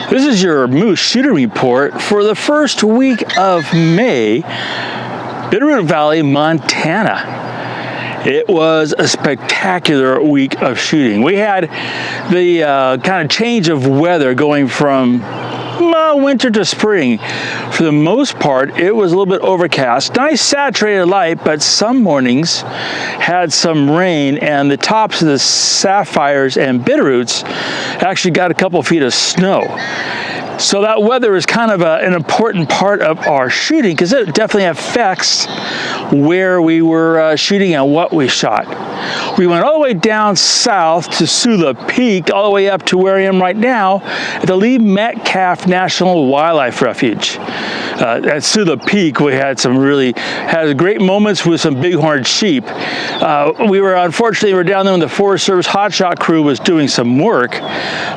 This is your moose shooting report for the first week of May, Bitterroot Valley, Montana. It was a spectacular week of shooting. We had the kind of change of weather going from winter to spring. For the most part, it was a little bit overcast. Nice saturated light, but some mornings had some rain, and the tops of the sapphires and bitterroots actually got a couple feet of snow. So that weather is kind of an important part of our shooting because it definitely affects where we were shooting and what we shot. We went all the way down south to Sula Peak, all the way up to where I am right now at the Lee Metcalf National Wildlife Refuge. At Sula Peak, we had great moments with some bighorn sheep. Unfortunately, we were down there when the Forest Service hotshot crew was doing some work,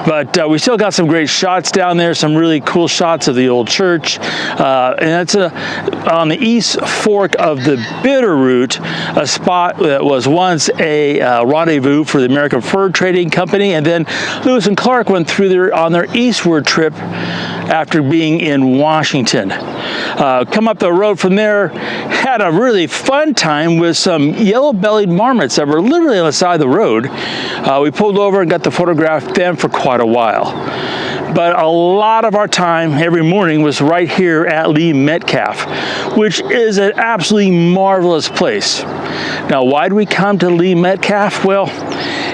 but we still got some great shots down there, some really cool shots of the old church. And that's on the east fork of the Bitterroot, a spot that was once a rendezvous for the American Fur Trading Company, and then Lewis and Clark went through there on their eastward trip after being in Washington. Come up the road from there, had a really fun time with some yellow-bellied marmots that were literally on the side of the road. We pulled over and got to photograph them for quite a while. But a lot of our time every morning was right here at Lee Metcalf, which is an absolutely marvelous place. Now, why do we come to Lee Metcalf? Well,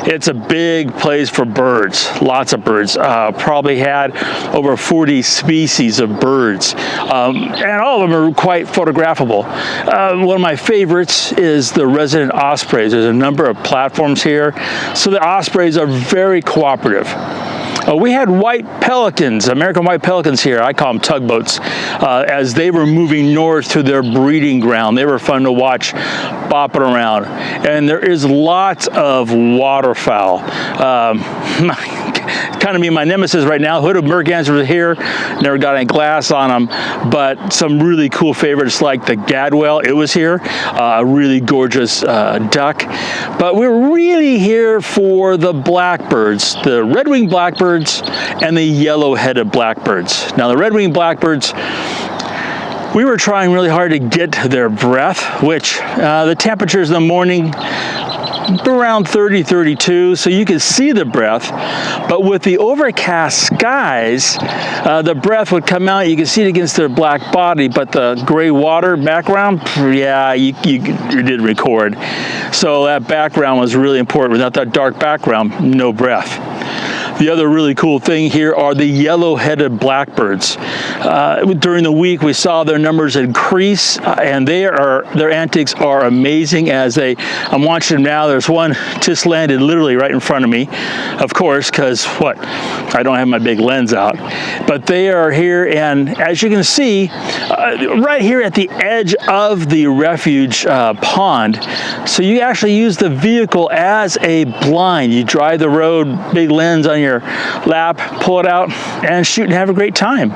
it's a big place for birds, lots of birds. Probably had over 40 species of birds, and all of them are quite photographable. One of my favorites is the resident ospreys. There's a number of platforms here, so the ospreys are very cooperative. We had white pelicans, American white pelicans here. I call them tugboats, as they were moving north to their breeding ground. They were fun to watch bopping around. And there is lots of waterfowl. Kind of be my nemesis right now. Hooded mergansers are here. Never got any glass on them, but some really cool favorites like the gadwall. It was here, a really gorgeous duck. But we're really here for the blackbirds, the red-winged blackbirds and the yellow-headed blackbirds. Now, the red-winged blackbirds, we were trying really hard to get to their breath, which the temperatures in the morning around 30, 32, so you could see the breath. But with the overcast skies, the breath would come out. You could see it against their black body, but the gray water background, yeah, you did record. So that background was really important. Without that dark background, no breath. The other really cool thing here are the yellow-headed blackbirds. During the week, we saw their numbers increase, and their antics are amazing. I'm watching them now. There's one just landed literally right in front of me, of course, because I don't have my big lens out. But they are here, and as you can see, right here at the edge of the refuge pond. So you actually use the vehicle as a blind. You drive the road, big lens on your lap, pull it out, and shoot and have a great time.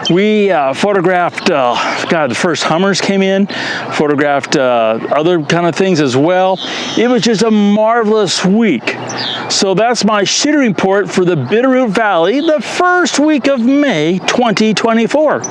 We photographed, the first Hummers came in, photographed other kind of things as well. It was just a marvelous week. So that's my shooting report for the Bitterroot Valley, the first week of May 2024.